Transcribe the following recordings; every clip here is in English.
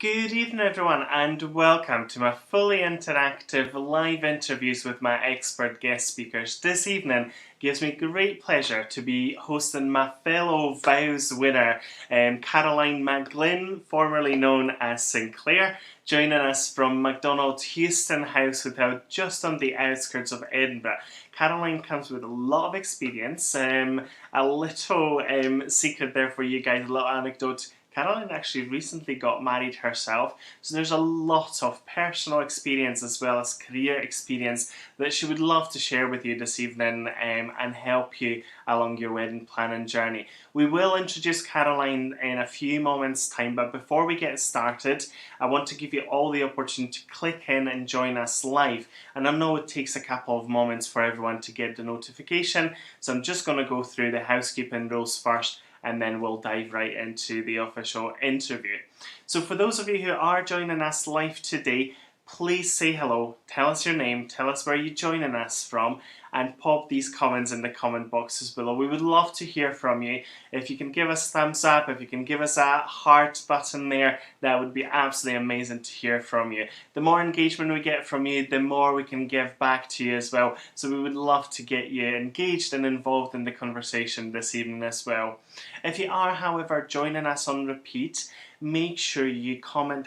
Good evening everyone and welcome to my fully interactive live interviews with my expert guest speakers. This evening gives me great pleasure to be hosting my fellow VOWS winner, Caroline McGlynn, formerly known as Sinclair, joining us from Macdonald Houstoun House just on the outskirts of Edinburgh. Caroline comes with a lot of experience, a little secret there for you guys, a little anecdote. Caroline actually recently got married herself, so there's a lot of personal experience as well as career experience that she would love to share with you this evening and help you along your wedding planning journey. We will introduce Caroline in a few moments' time, but before we get started, I want to give you all the opportunity to click in and join us live. And I know it takes a couple of moments for everyone to get the notification, so I'm just going to go through the housekeeping rules first, and then we'll dive right into the official interview. So for those of you who are joining us live today, please say hello, tell us your name, tell us where you're joining us from, and pop these comments in the comment boxes below. We would love to hear from you. If you can give us a thumbs up, if you can give us a heart button there, that would be absolutely amazing to hear from you. The more engagement we get from you, the more we can give back to you as well. So we would love to get you engaged and involved in the conversation this evening as well. If you are, however, joining us on repeat, make sure you comment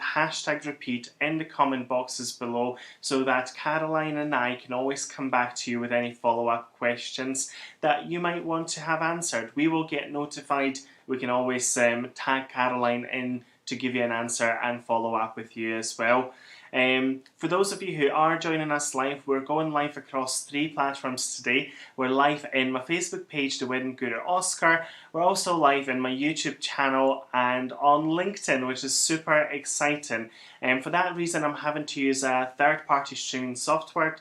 #repeat in the comment boxes below so that Caroline and I can always come back to you with any follow-up questions that you might want to have answered. We will get notified. We can always tag Caroline in to give you an answer and follow up with you as well. For those of you who are joining us live, we're going live across 3 platforms today. We're live in my Facebook page, The Wedding Guru Oscar. We're also live in my YouTube channel and on LinkedIn, which is super exciting. For that reason, I'm having to use a third-party streaming software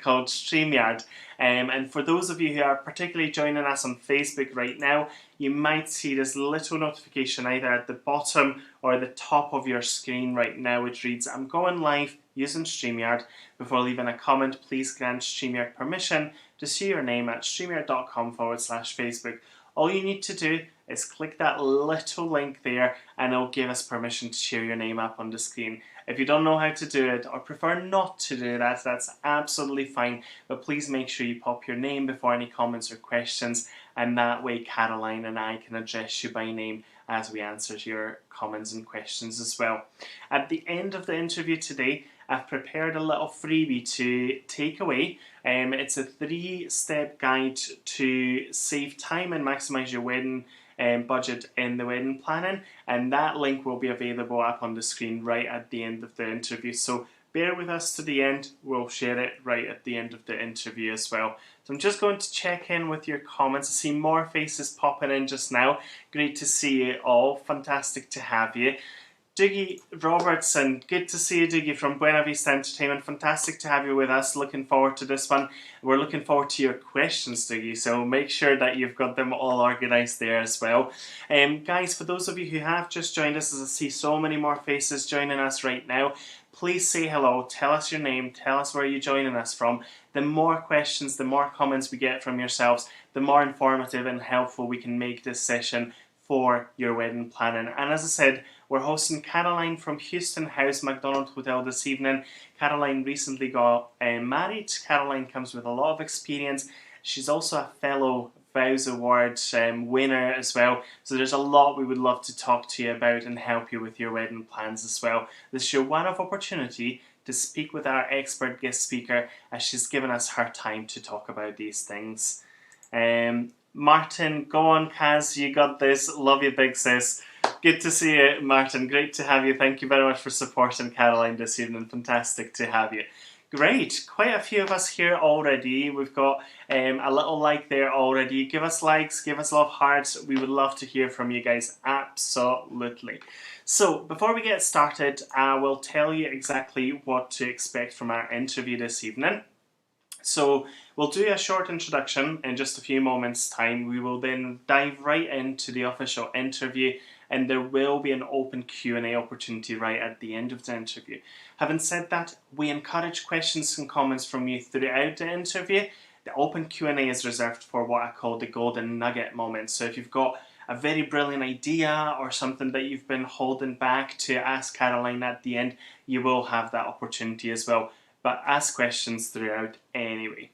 called Streamyard. And for those of you who are particularly joining us on Facebook right now, you might see this little notification either at the bottom or the top of your screen right now, which reads, "I'm going live using Streamyard. Before leaving a comment, please grant Streamyard permission to see your name at streamyard.com/Facebook. All you need to do is click that little link there and it'll give us permission to share your name up on the screen. If you don't know how to do it or prefer not to do that, that's absolutely fine, but please make sure you pop your name before any comments or questions, and that way Caroline and I can address you by name as we answer your comments and questions as well. At the end of the interview today, I've prepared a little freebie to take away. It's a 3-step guide to save time and maximise your wedding budget in the wedding planning, and that link will be available up on the screen right at the end of the interview. So bear with us to the end, we'll share it right at the end of the interview as well. So I'm just going to check in with your comments. I see more faces popping in just now. Great to see you all, fantastic to have you. Dougie Robertson, good to see you, Dougie, from Buena Vista Entertainment. Fantastic to have you with us. Looking forward to this one. We're looking forward to your questions, Dougie, so make sure that you've got them all organised there as well. Guys, for those of you who have just joined us, as I see so many more faces joining us right now, please say hello, tell us your name, tell us where you're joining us from. The more questions, the more comments we get from yourselves, the more informative and helpful we can make this session for your wedding planning. And as I said, we're hosting Caroline from Houston House, Macdonald Hotel this evening. Caroline recently got married. Caroline comes with a lot of experience. She's also a fellow VOWS Awards winner as well. So there's a lot we would love to talk to you about and help you with your wedding plans as well. This is your one-off opportunity to speak with our expert guest speaker as she's given us her time to talk about these things. Martin, go on, Kaz, you got this. Love you, big sis. Good to see you, Martin. Great to have you. Thank you very much for supporting Caroline this evening. Fantastic to have you. Great. Quite a few of us here already. We've got a little like there already. Give us likes, give us love hearts. We would love to hear from you guys. Absolutely. So, before we get started, I will tell you exactly what to expect from our interview this evening. So we'll do a short introduction in just a few moments' time. We will then dive right into the official interview, and there will be an open Q&A opportunity right at the end of the interview. Having said that, we encourage questions and comments from you throughout the interview. The open Q&A is reserved for what I call the golden nugget moment. So if you've got a very brilliant idea or something that you've been holding back to ask Caroline at the end, you will have that opportunity as well. But ask questions throughout anyway.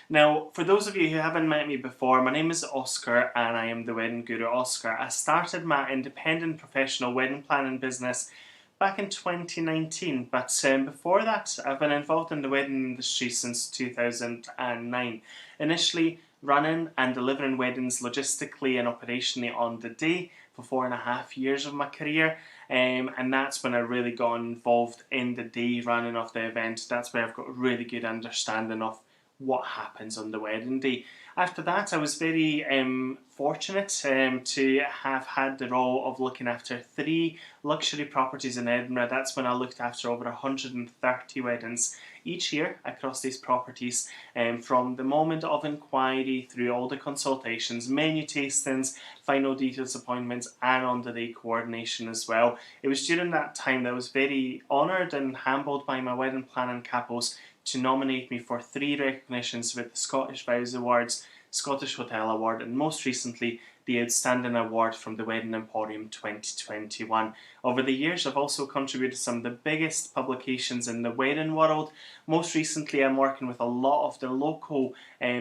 Now, for those of you who haven't met me before, my name is Oscar and I am the Wedding Guru Oscar. I started my independent professional wedding planning business back in 2019, but before that I've been involved in the wedding industry since 2009. Initially running and delivering weddings logistically and operationally on the day for 4.5 years of my career, and that's when I really got involved in the day running of the event. That's where I've got a really good understanding of what happens on the wedding day. After that, I was very fortunate to have had the role of looking after 3 luxury properties in Edinburgh. That's when I looked after over 130 weddings each year across these properties, from the moment of inquiry through all the consultations, menu tastings, final details appointments, and on the day coordination as well. It was during that time that I was very honoured and humbled by my wedding planning couples to nominate me for 3 recognitions with the Scottish VOWS Awards, Scottish Hotel Award, and most recently the Outstanding Award from the Wedding Emporium 2021. Over the years, I've also contributed to some of the biggest publications in the wedding world. Most recently, I'm working with a lot of the local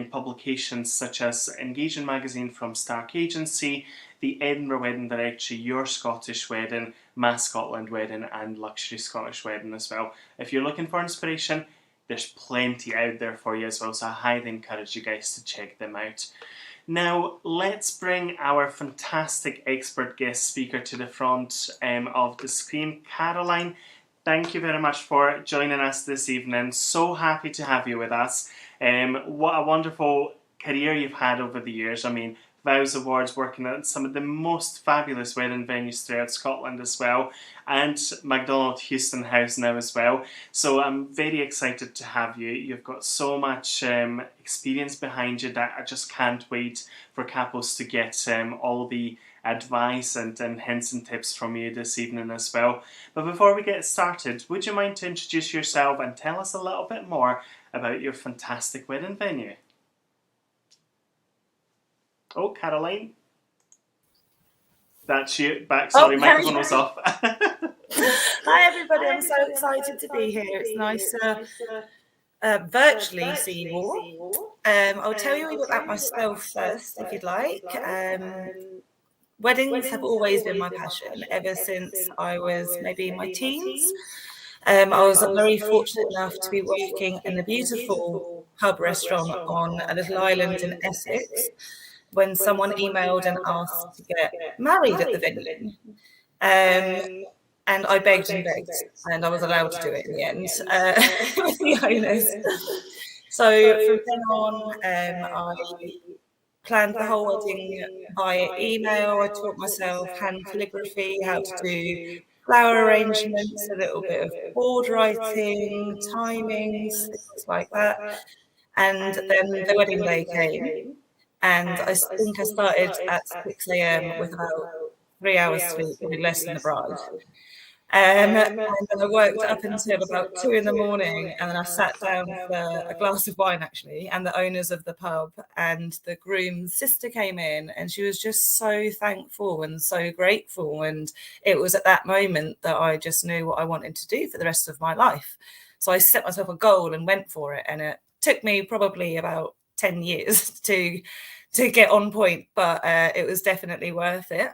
publications such as Engaging Magazine from Stark Agency, the Edinburgh Wedding Directory, Your Scottish Wedding, My Scotland Wedding, and Luxury Scottish Wedding as well. If you're looking for inspiration, there's plenty out there for you as well, so I highly encourage you guys to check them out. Now, let's bring our fantastic expert guest speaker to the front of the screen. Caroline, thank you very much for joining us this evening. So happy to have you with us. What a wonderful career you've had over the years. I mean, VOWS Awards, working at some of the most fabulous wedding venues throughout Scotland as well, and Macdonald Houstoun House now as well. So I'm very excited to have you. You've got so much experience behind you that I just can't wait for couples to get all the advice and hints and tips from you this evening as well. But before we get started, would you mind to introduce yourself and tell us a little bit more about your fantastic wedding venue? Oh, Caroline. That's you. Back. Sorry, microphone was off. Hi, everybody. I'm so excited to be here. It's nice to virtually see you all. I'll tell you about myself first, if you'd like. Weddings have always been my passion ever since I was maybe in my teens. I was very fortunate enough to be working in a beautiful pub restaurant on a little island in Essex when someone emailed and asked to get married at the venue. And I begged and begged, and I was allowed to do it in the end with the owners. So from then on, I planned the whole wedding via email. I taught myself hand calligraphy, how to do flower arrangements, a little bit of board writing, timings, things like that. And then the wedding day came. And I think I started at 6 a.m. with about 3 hours sleep, probably less than the bride. And then I worked up until about 2 in the morning, and then I sat down for a glass of wine, actually, and the owners of the pub and the groom's sister came in, and she was just so thankful and so grateful. And it was at that moment that I just knew what I wanted to do for the rest of my life. So I set myself a goal and went for it, and it took me probably about 10 years to get on point, but it was definitely worth it.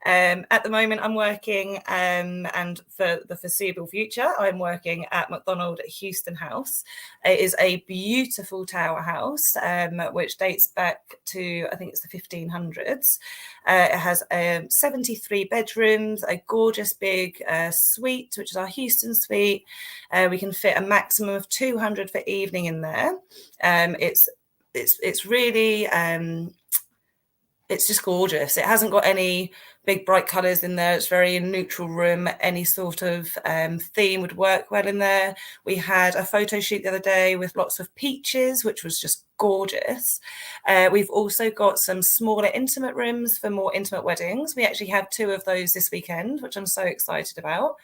At the moment, I'm working, and for the foreseeable future, I'm working at Macdonald Houston House. It is a beautiful tower house, which dates back to, I think it's the 1500s. It has 73 bedrooms, a gorgeous big suite, which is our Houston suite. We can fit a maximum of 200 for evening in there. It's really, it's just gorgeous. It hasn't got any big bright colours in there. It's very neutral room. Any sort of theme would work well in there. We had a photo shoot the other day with lots of peaches, which was just gorgeous. We've also got some smaller intimate rooms for more intimate weddings. We actually have 2 of those this weekend, which I'm so excited about.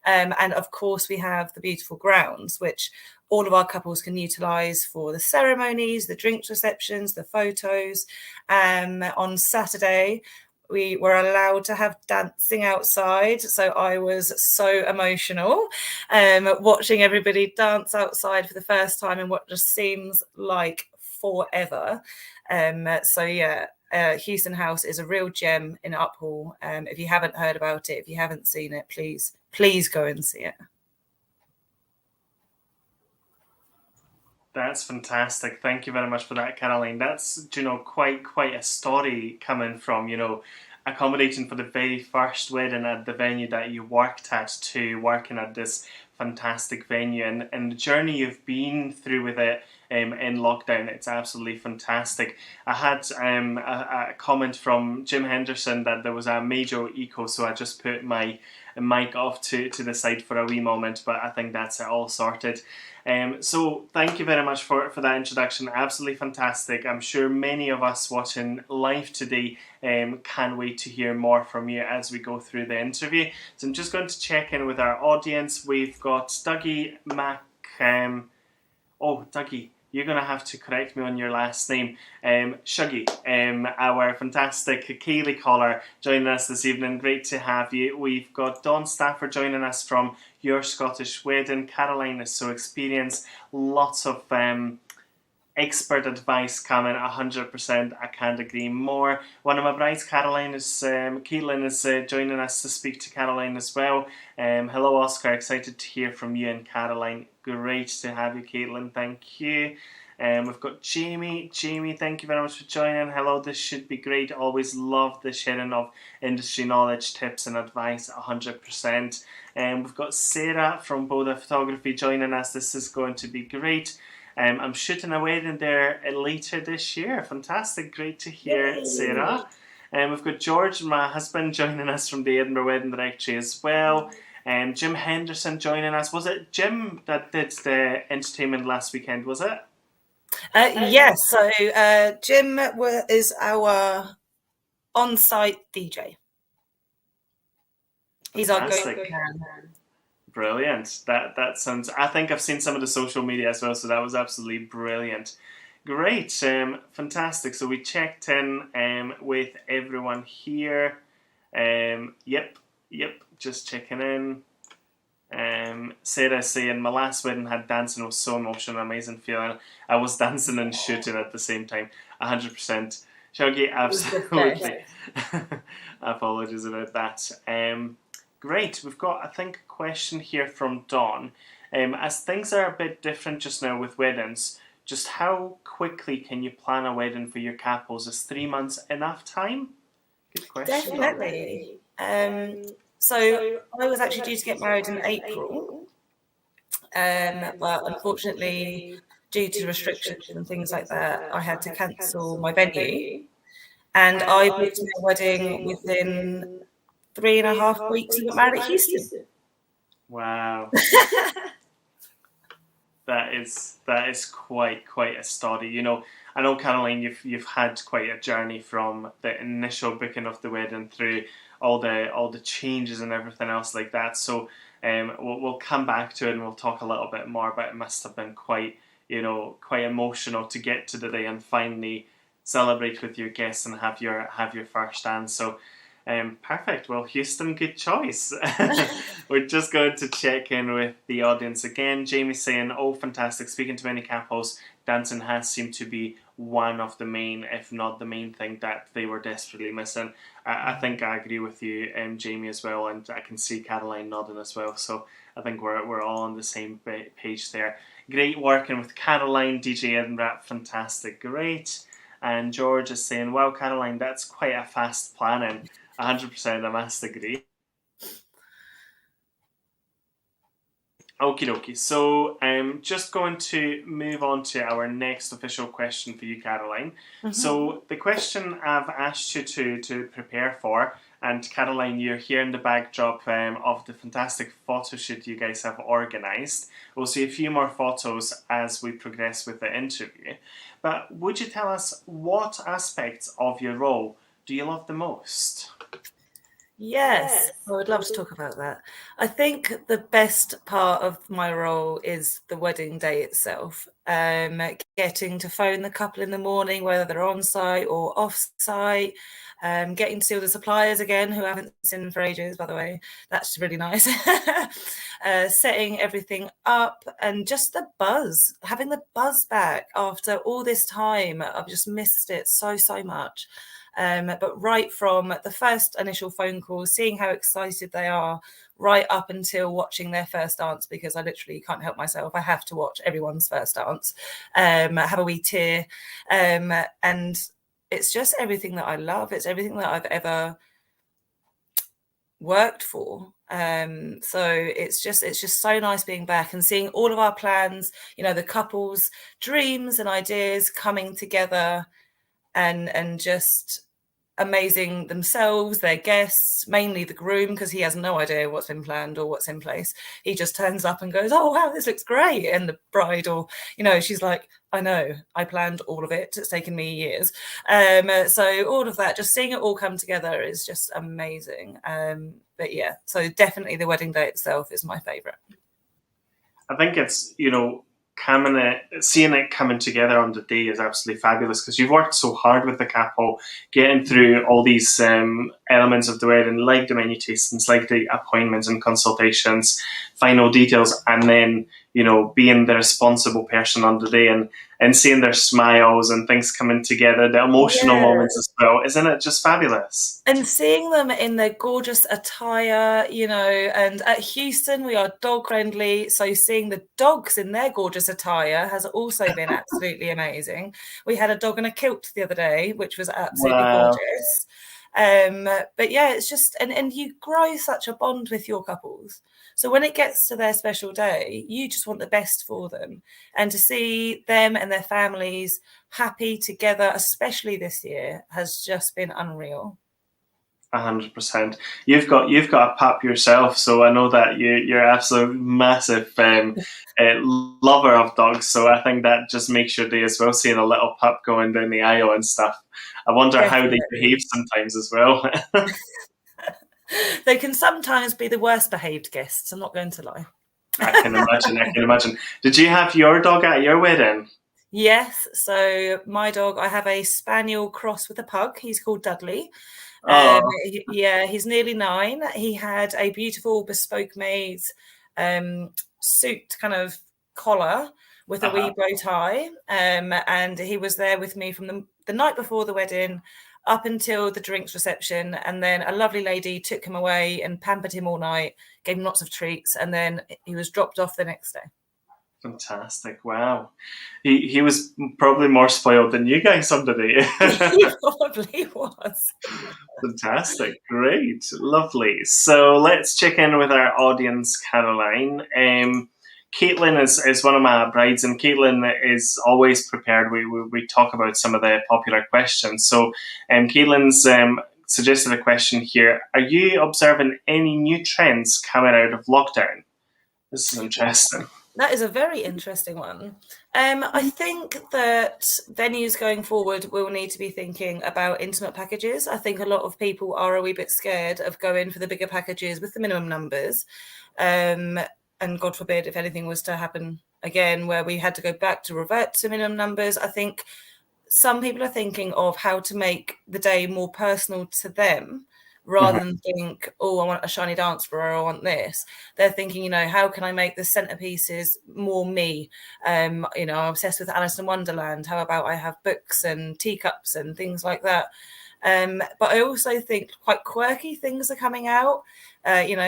And of course, we have the beautiful grounds, which all of our couples can utilise for the ceremonies, the drinks receptions, the photos. On Saturday, we were allowed to have dancing outside. So I was so emotional watching everybody dance outside for the first time in what just seems like forever. Houston House is a real gem in Uphall. If you haven't heard about it, if you haven't seen it, please go and see it. That's fantastic. Thank you very much for that, Caroline. That's, quite a story coming from, accommodating for the very first wedding at the venue that you worked at to working at this fantastic venue, and the journey you've been through with it in lockdown. It's absolutely fantastic. I had a comment from Jim Henderson that there was a major echo, so I just put my mic off to the side for a wee moment, but I think that's it all sorted. So thank you very much for that introduction. Absolutely fantastic. I'm sure many of us watching live today can't wait to hear more from you as we go through the interview. So I'm just going to check in with our audience. We've got Dougie Mac... Dougie, you're going to have to correct me on your last name. Shuggy, our fantastic Kaylee caller, joining us this evening. Great to have you. We've got Dawn Stafford joining us from Your Scottish Wedding. Caroline is so experienced. Lots of expert advice coming, 100%. I can't agree more. One of my brides, Caitlin, is joining us to speak to Caroline as well. Hello, Oscar. Excited to hear from you and Caroline. Great to have you, Caitlin. Thank you. We've got Jamie. Jamie, thank you very much for joining. Hello, this should be great. Always love the sharing of industry knowledge, tips and advice, 100%. We've got Sarah from Boda Photography joining us. This is going to be great. I'm shooting a wedding there later this year. Fantastic. Great to hear, yay, Sarah. We've got George, my husband, joining us from the Edinburgh Wedding Directory as well. Jim Henderson joining us. Was it Jim that did the entertainment last weekend, was it? Yes. So Jim is our on-site DJ. He's our go-to man. Brilliant. That sounds... I think I've seen some of the social media as well, so that was absolutely brilliant. Great. Fantastic. So we checked in with everyone here. Yep. Just checking in. Sarah saying, my last wedding had dancing. It was so emotional, amazing feeling. I was dancing and shooting at the same time. 100%. Shoggy, absolutely. Apologies about that. Great. We've got, I think, a question here from Dawn. As things are a bit different just now with weddings, just how quickly can you plan a wedding for your couples? Is 3 months enough time? Good question. Definitely. So I was actually due to get married in April. But unfortunately, due to restrictions and things like that, I had to cancel my venue. And I booked my wedding within 3.5 weeks of married at Houston. Wow. That is quite a story. I know, Caroline, you've had quite a journey from the initial booking of the wedding through all the changes and everything else like that. So we'll come back to it and we'll talk a little bit more. But it must have been quite emotional to get to the day and finally celebrate with your guests and have your first dance. So perfect. Well, Houston, good choice. We're just going to check in with the audience again. Jamie saying, oh, fantastic. Speaking to many couples, dancing has seemed to be one of the main, if not the main thing that they were desperately missing. I think I agree with you, Jamie, as well, and I can see Caroline nodding as well. So I think we're all on the same page there. Great working with Caroline, DJ Edinburgh, fantastic, great. And George is saying, wow, Caroline, that's quite a fast planning. 100%, I must agree. Okie dokie. So I'm just going to move on to our next official question for you, Caroline. So the question I've asked you to prepare for, and Caroline, you're here in the backdrop of the fantastic photo shoot you guys have organised. We'll see a few more photos as we progress with the interview. But would you tell us what aspects of your role do you love the most? Yes, I would love to talk about that. I think the best part of my role is the wedding day itself. Getting to phone the couple in the morning, whether they're on site or off site, getting to see all the suppliers again, who I haven't seen them for ages, by the way. That's really nice. Setting everything up and just the buzz, having the buzz back after all this time. I've just missed it so much. But right from the first initial phone call, seeing how excited they are, right up until watching their first dance, because I literally can't help myself. I have to watch everyone's first dance, have a wee tear. And it's just everything that I love. It's everything that I've ever worked for. So it's just so nice being back and seeing all of our plans, the couple's dreams and ideas coming together and just amazing themselves, their guests, mainly the groom, because he has no idea what's been planned or what's in place. He just turns up and goes, oh wow, this looks great. And the bride, or she's like, I know, I planned all of it. It's taken me years. So all of that, just seeing it all come together is just amazing. But yeah, so definitely the wedding day itself is my favorite. I think it's, seeing it coming together on the day is absolutely fabulous, because you've worked so hard with the couple, getting through all these elements of the wedding, like the menu tastings, like the appointments and consultations, final details, and then being the responsible person on the day and seeing their smiles and things coming together, the emotional moments as well. Isn't it just fabulous? And seeing them in their gorgeous attire, and at Houston, we are dog friendly. So seeing the dogs in their gorgeous attire has also been absolutely amazing. We had a dog in a kilt the other day, which was absolutely gorgeous. But yeah, it's just, and you grow such a bond with your couples. So when it gets to their special day, you just want the best for them. And to see them and their families happy together, especially this year, has just been unreal. 100%. You've got a pup yourself, so I know that you're absolute massive lover of dogs. So I think that just makes your day as well, seeing a little pup going down the aisle and stuff. I wonder how they behave sometimes as well. They can sometimes be the worst behaved guests, I'm not going to lie. I can imagine. Did you have your dog at your wedding? Yes. So my dog, I have a spaniel cross with a pug. He's called Dudley. He's nearly 9. He had a beautiful bespoke made suit kind of collar with a wee bow tie. And he was there with me from the night before the wedding up until the drinks reception, and then a lovely lady took him away and pampered him all night, gave him lots of treats, and then he was dropped off the next day. Fantastic. Wow. He was probably more spoiled than you guys some day. He probably was. Fantastic. Great. Lovely. So let's check in with our audience, Caroline. Caitlin is one of my brides, and Caitlin is always prepared. We talk about some of the popular questions. So Caitlin's suggested a question here. Are you observing any new trends coming out of lockdown? This is interesting. That is a very interesting one. I think that venues going forward will need to be thinking about intimate packages. I think a lot of people are a wee bit scared of going for the bigger packages with the minimum numbers. And God forbid if anything was to happen again where we had to go back to revert to minimum numbers. I think some people are thinking of how to make the day more personal to them rather than think, oh, I want a shiny dance floor, or I want this. They're thinking, how can I make the centerpieces more me? I'm obsessed with Alice in Wonderland. How about I have books and teacups and things like that? But I also think quite quirky things are coming out.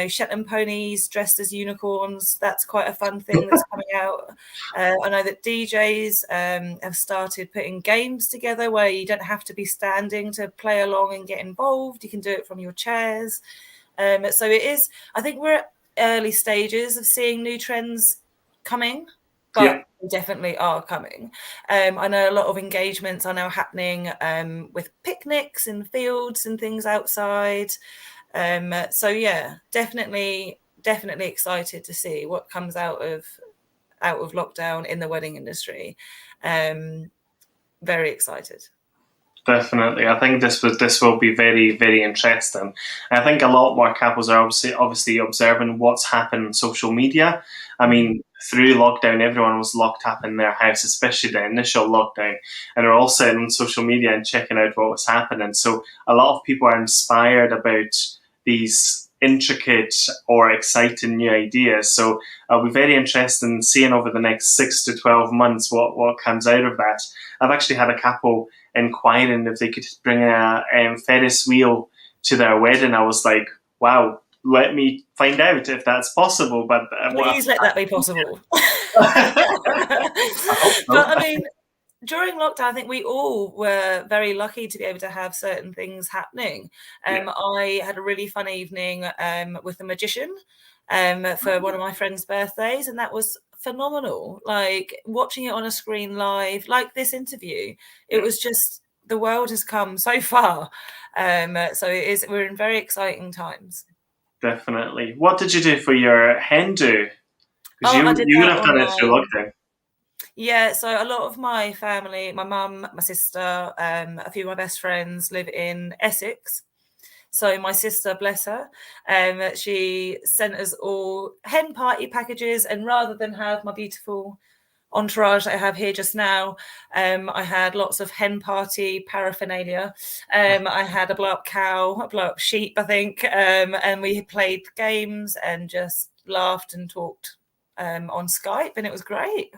Shetland ponies dressed as unicorns. That's quite a fun thing that's coming out. I know that DJs have started putting games together where you don't have to be standing to play along and get involved. You can do it from your chairs. So it is, I think we're early stages of seeing new trends coming, but they definitely are coming. I know a lot of engagements are now happening with picnics in fields and things outside. So yeah, definitely excited to see what comes out of lockdown in the wedding industry. Very excited. Definitely, I think this will be very, very interesting. I think a lot more couples are obviously observing what's happened on social media. I mean, through lockdown, everyone was locked up in their house, especially the initial lockdown, and they're all sitting on social media and checking out what was happening. So a lot of people are inspired about these intricate or exciting new ideas. So I'll be very interested in seeing over the next 6 to 12 months what comes out of that. I've actually had a couple inquiring if they could bring a Ferris wheel to their wedding. I was like, wow, let me find out if that's possible. But please let that be possible. But I mean, during lockdown, I think we all were very lucky to be able to have certain things happening. I had a really fun evening with a magician for one of my friend's birthdays, and that was phenomenal. Like watching it on a screen live, like this interview, it was just, the world has come so far. So we're in very exciting times. Definitely. What did you do for your hen do? Because you would have done it through lockdown. Yeah, so a lot of my family, my mum, my sister, a few of my best friends live in Essex. So my sister, bless her, she sent us all hen party packages, and rather than have my beautiful entourage that I have here just now, I had lots of hen party paraphernalia. I had a blow-up cow, a blow-up sheep, I think, and we played games and just laughed and talked on Skype, and it was great.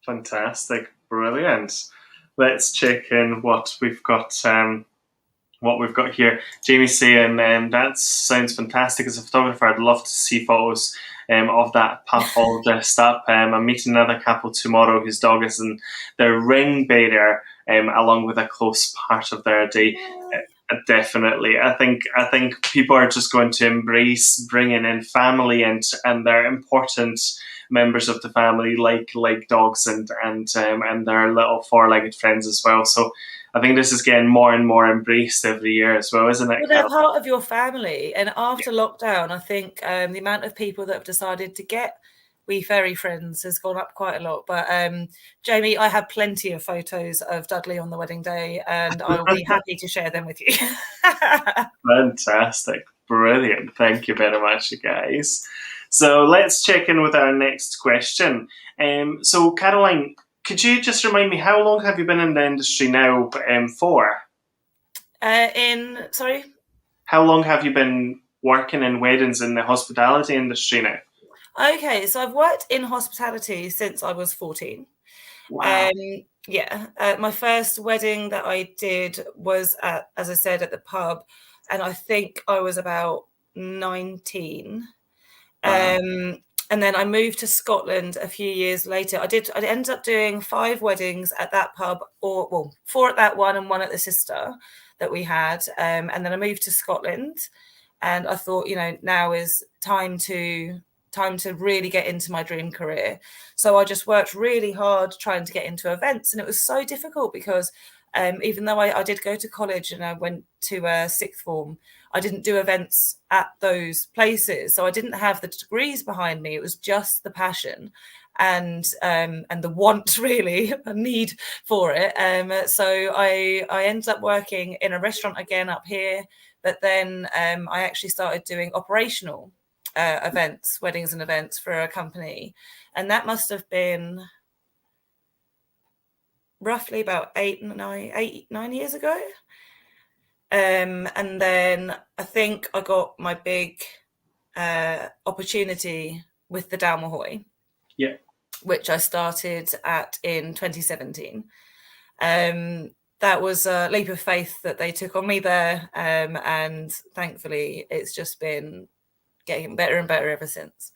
Fantastic, brilliant. Let's check in what we've got. What we've got here. Jamie's saying that sounds fantastic. As a photographer, I'd love to see photos of that pub all dressed up. I'm meeting another couple tomorrow whose dog is in their ring bearer, along with a close part of their day. Definitely, I think people are just going to embrace bringing in family and their important members of the family, like dogs and their little four-legged friends as well. So I think this is getting more and more embraced every year as well, isn't it? Well, they're part of your family. And after lockdown, I think the amount of people that have decided to get wee fairy friends has gone up quite a lot. But Jamie, I have plenty of photos of Dudley on the wedding day, and I will be happy to share them with you. Fantastic. Brilliant. Thank you very much, you guys. So let's check in with our next question. So Caroline, could you just remind me, how long have you been in the industry now for? Sorry? How long have you been working in weddings in the hospitality industry now? Okay, so I've worked in hospitality since I was 14. Wow. My first wedding that I did was, as I said, at the pub, and I think I was about 19. Wow. And then I moved to Scotland a few years later. I ended up doing 5 weddings at that pub, 4 at that one and 1 at the sister that we had. And then I moved to Scotland, and I thought, now is time to really get into my dream career. So I just worked really hard trying to get into events, and it was so difficult because even though I did go to college and I went to sixth form, I didn't do events at those places. So I didn't have the degrees behind me. It was just the passion and the want, really, a need for it. So I ended up working in a restaurant again up here, but then I actually started doing operational events, weddings and events for a company. And that must have been roughly about 9 years ago. And then I think I got my big opportunity with the Dalmahoy, which I started in 2017. That was a leap of faith that they took on me there, and thankfully it's just been getting better and better ever since.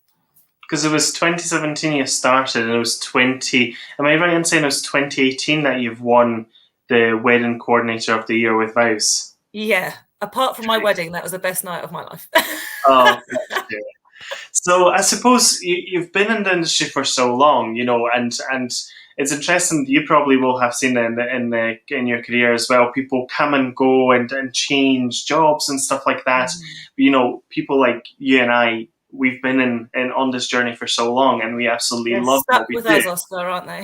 Because it was 2017 you started, and it was am I right in saying it was 2018 that you've won the Wedding Coordinator of the Year with VOWS? Yeah. Apart from my wedding, that was the best night of my life. Oh, So I suppose you've been in the industry for so long, and it's interesting. You probably will have seen in your career as well. People come and go and change jobs and stuff like that. People like you and I, we've been in on this journey for so long, and we absolutely love what we do. Stuck with us, Oscar, aren't they?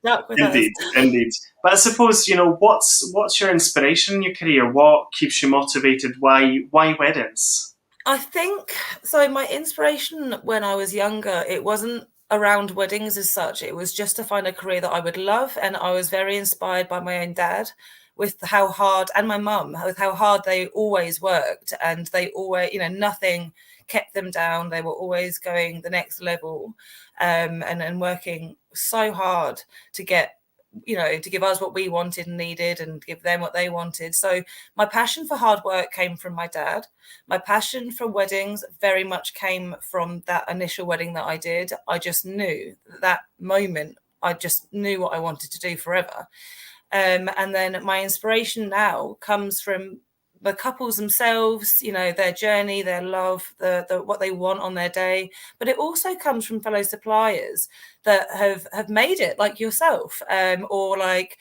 Stuck with Indeed, us. Indeed. But I suppose what's your inspiration in your career? What keeps you motivated? Why weddings? I think so. My inspiration when I was younger, it wasn't around weddings as such. It was just to find a career that I would love. And I was very inspired by my own dad with how hard, and my mum, with how hard they always worked. And they always, nothing kept them down. They were always going the next level and working so hard to get, to give us what we wanted and needed and give them what they wanted. So my passion for hard work came from my dad. My passion for weddings very much came from that initial wedding that I did. I just knew that moment, I just knew what I wanted to do forever. And then my inspiration now comes from the couples themselves, their journey, their love, the what they want on their day. But it also comes from fellow suppliers that have made it, like yourself, or like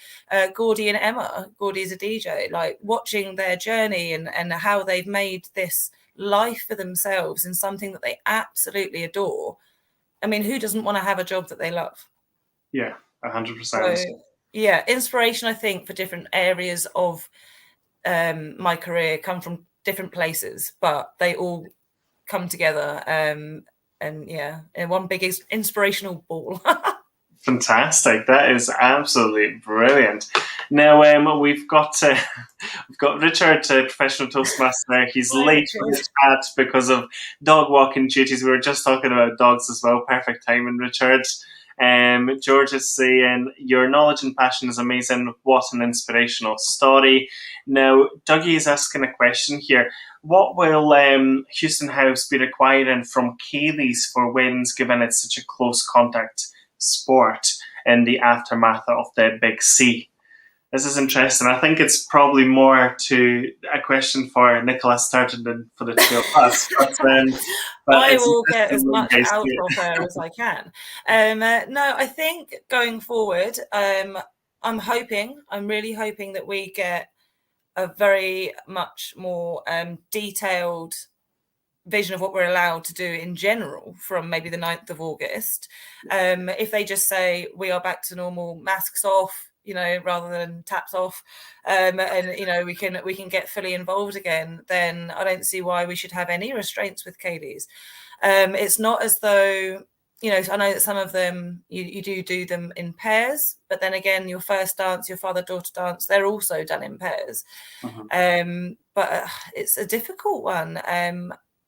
Gordy and Emma. Gordy's a DJ, like watching their journey and how they've made this life for themselves and something that they absolutely adore. I mean, who doesn't want to have a job that they love? Yeah, 100%. So, yeah, inspiration, I think, for different areas of my career come from different places, but they all come together and in one big inspirational ball. Fantastic! That is absolutely brilliant. Now we've got Richard, professional Toastmaster. He's late for the chat because of dog walking duties. We were just talking about dogs as well. Perfect timing, Richard. George is saying, your knowledge and passion is amazing. What an inspirational story. Now, Dougie is asking a question here. What will Houston House be requiring from Kaylee's for weddings, given it's such a close contact sport in the aftermath of the Big C? This is interesting. I think it's probably more to a question for Nicola Sturgeon than for the two of us. But I will get as much out of her as I can. No, I think going forward, I'm really hoping that we get a very much more detailed vision of what we're allowed to do in general from maybe the 9th of August. If they just say we are back to normal, masks off, rather than taps off, and we can get fully involved again, then I don't see why we should have any restraints with Kaylee's. It's not as though, I know that some of them you do them in pairs, but then again, your first dance, your father-daughter dance, they're also done in pairs. But it's a difficult one.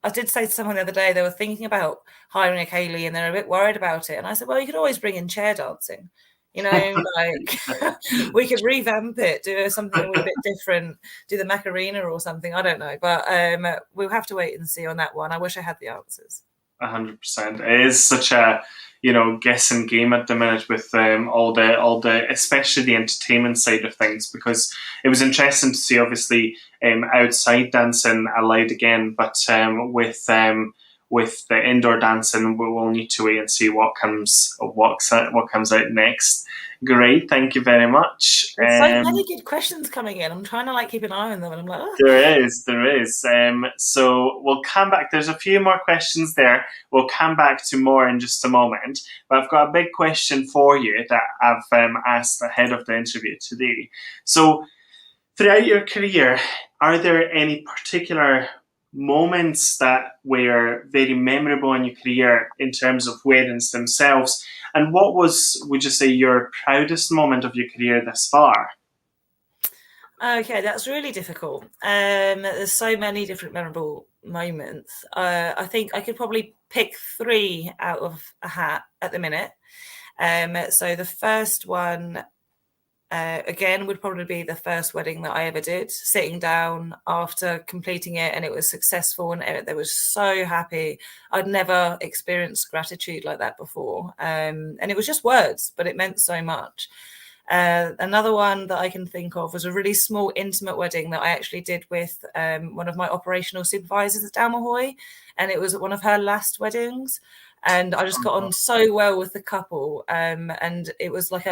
I did say to someone the other day, they were thinking about hiring a Kaylee and they're a bit worried about it. And I said, well, you could always bring in chair dancing. Like we could revamp it, do something a little bit different, do the Macarena or something. I don't know, but we'll have to wait and see on that one. I wish I had the answers. 100%. It is such a guessing game at the minute with all the especially the entertainment side of things, because it was interesting to see obviously outside dancing allowed again, but with the indoor dancing, we will need to wait and see what comes out next. Great, thank you very much. There's so many good questions coming in. I'm trying to keep an eye on them, and I'm like, oh. There is. So we'll come back. There's a few more questions there. We'll come back to more in just a moment. But I've got a big question for you that I've asked ahead of the interview today. So throughout your career, are there any particular moments that were very memorable in your career in terms of weddings themselves? And what would you say, your proudest moment of your career thus far? Okay, that's really difficult. There's so many different memorable moments. I think I could probably pick 3 out of a hat at the minute. So the first one, again, would probably be the first wedding that I ever did, sitting down after completing it, and it was successful, and they were so happy. I'd never experienced gratitude like that before. And it was just words, but it meant so much. Another one that I can think of was a really small, intimate wedding that I actually did with one of my operational supervisors at Dalmahoy, and it was one of her last weddings. And I just got on so well with the couple, and it was like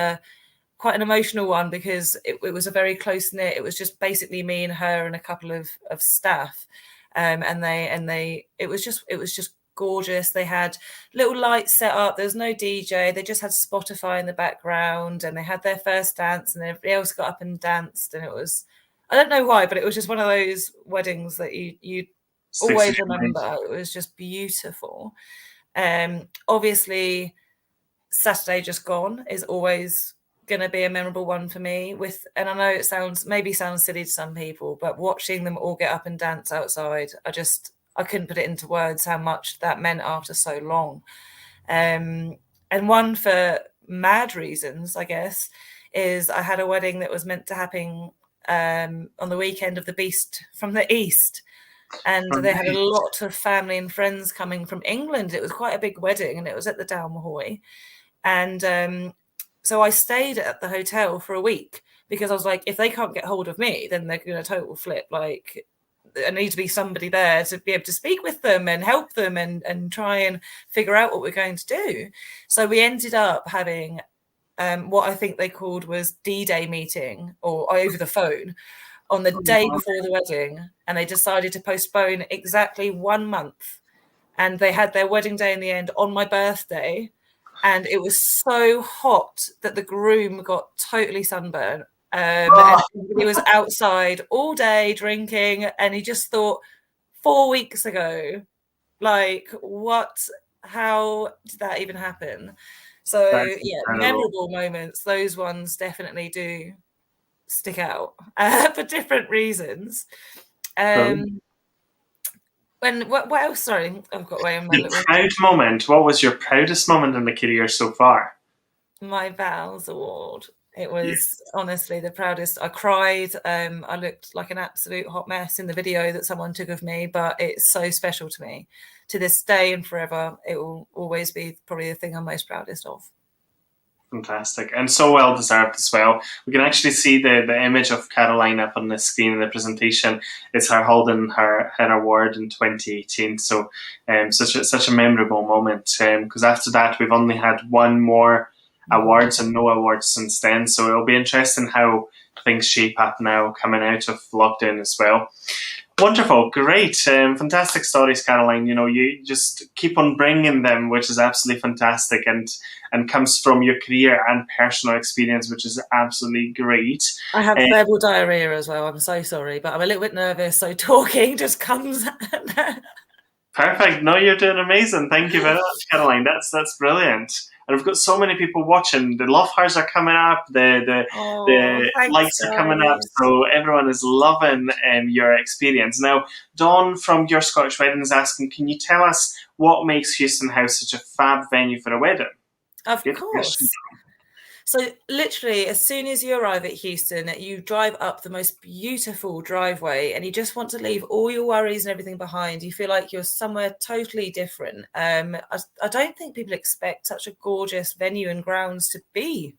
quite an emotional one because it was a very close knit. It was just basically me and her and a couple of staff, and it was just gorgeous. They had little lights set up. There was no DJ. They just had Spotify in the background, and they had their first dance, and everybody else got up and danced. And it was, I don't know why, but it was just one of those weddings that you always remember. It was just beautiful. Obviously, Saturday just gone is always going to be a memorable one for me. And I know it sounds silly to some people, but watching them all get up and dance outside, I couldn't put it into words how much that meant after so long. And one for mad reasons, I guess, is I had a wedding that was meant to happen on the weekend of the Beast from the East. And they had a lot of family and friends coming from England. It was quite a big wedding, and it was at the Dalmahoy. And so I stayed at the hotel for a week because I was like, if they can't get hold of me, then they're going to total flip. Like, I need to be somebody there to be able to speak with them and help them and try and figure out what we're going to do. So we ended up having what I think they called was D-Day meeting, or over the phone, on the day before the wedding. And they decided to postpone exactly 1 month. And they had their wedding day in the end on my birthday. And it was so hot that the groom got totally sunburned. And he was outside all day drinking, and he just thought, 4 weeks ago, like, how did that even happen? So memorable moments, those ones definitely do stick out for different reasons. What else? Sorry, I've got away on my little proud moment. What was your proudest moment in the career so far? My VOWS award. It was honestly the proudest. I cried. I looked like an absolute hot mess in the video that someone took of me, but it's so special to me. To this day and forever, it will always be probably the thing I'm most proudest of. Fantastic, and so well deserved as well. We can actually see the image of Caroline up on the screen in the presentation. It's her holding her award in 2018. So such a memorable moment, because after that we've only had one more awards and no awards since then. So it'll be interesting how things shape up now coming out of lockdown as well. Wonderful, great, fantastic stories, Caroline. You know, you just keep on bringing them, which is absolutely fantastic, and comes from your career and personal experience, which is absolutely great. I have verbal diarrhea as well. I'm so sorry, but I'm a little bit nervous, so talking just comes. Perfect. No, you're doing amazing. Thank you very much, Caroline. That's brilliant. And we've got so many people watching. The love hearts are coming up. The likes are coming up. So everyone is loving your experience. Now, Dawn from Your Scottish Wedding is asking, can you tell us what makes Houston House such a fab venue for a wedding? Of course. So literally, as soon as you arrive at Houston, you drive up the most beautiful driveway and you just want to leave all your worries and everything behind. You feel like you're somewhere totally different. I don't think people expect such a gorgeous venue and grounds to be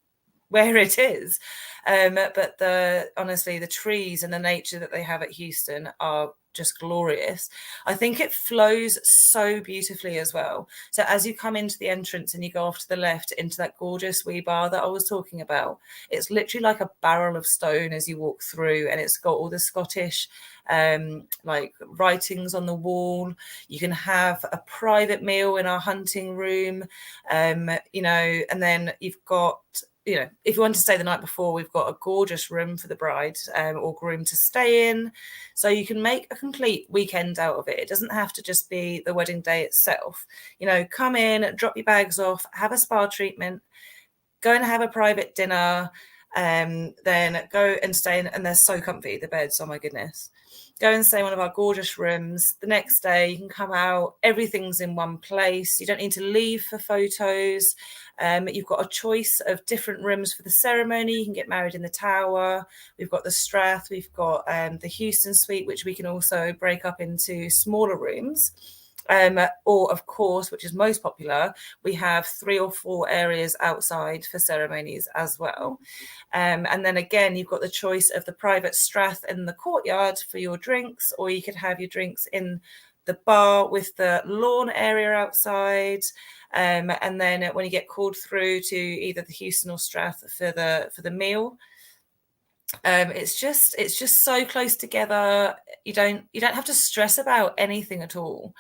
where it is. But honestly, the trees and the nature that they have at Houston are just glorious. I think it flows so beautifully as well. So as you come into the entrance and you go off to the left into that gorgeous wee bar that I was talking about, it's literally like a barrel of stone as you walk through, and it's got all the Scottish like writings on the wall. You can have a private meal in our hunting room, you know, and then you've got, you know, if you want to stay the night before, we've got a gorgeous room for the bride or groom to stay in. So you can make a complete weekend out of it. It doesn't have to just be the wedding day itself. You know, come in, drop your bags off, have a spa treatment, go and have a private dinner, then go and stay in, and they're so comfy, the beds, oh my goodness. Go and stay in one of our gorgeous rooms. The next day you can come out, everything's in one place. You don't need to leave for photos. You've got a choice of different rooms for the ceremony. You can get married in the Tower. We've got the Strath. We've got the Houston Suite, which we can also break up into smaller rooms. Or, of course, which is most popular, we have 3 or 4 areas outside for ceremonies as well. And then again, you've got the choice of the private strath in the courtyard for your drinks, or you could have your drinks in the bar with the lawn area outside. And then when you get called through to either the Houston or Strath for the meal, it's just so close together. You don't have to stress about anything at all.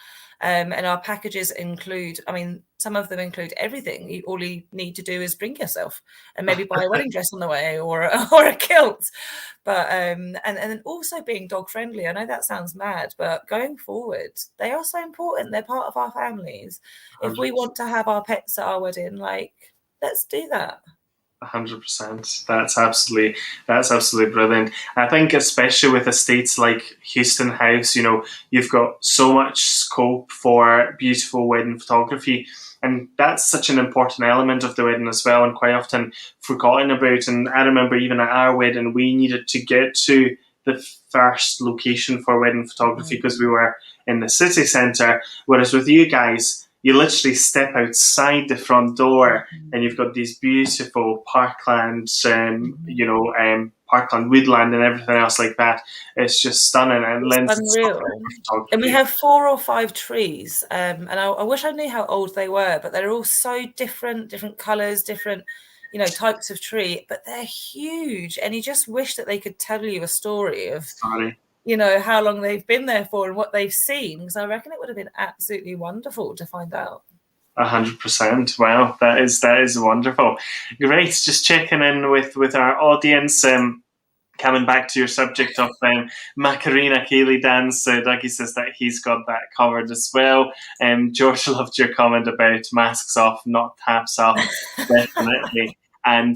And our packages include, I mean, some of them include everything. All you need to do is bring yourself and maybe buy a wedding dress on the way or a kilt. But and then also being dog friendly. I know that sounds mad, but going forward, they are so important. They're part of our families. 100%. If we want to have our pets at our wedding, like, let's do that. 100%. That's absolutely brilliant. I think especially with estates like Houston House, you know, you've got so much scope for beautiful wedding photography, and that's such an important element of the wedding as well, and quite often forgotten about. And I remember even at our wedding, we needed to get to the first location for wedding photography because we were in the city centre, whereas with you guys, you literally step outside the front door and you've got these beautiful parkland, parkland woodland and everything else like that. It's just stunning and lends unreal. And we have 4 or 5 trees, and I wish I knew how old they were, but they're all so different colours, different, you know, types of tree, but they're huge, and you just wish that they could tell you a story of you know, how long they've been there for and what they've seen. Because I reckon it would have been absolutely wonderful to find out. 100%. Wow, that is wonderful. Great. Just checking in with our audience. Coming back to your subject of Macarena Ceilidh dance, Dougie says that he's got that covered as well. George loved your comment about masks off, not taps off. Definitely. And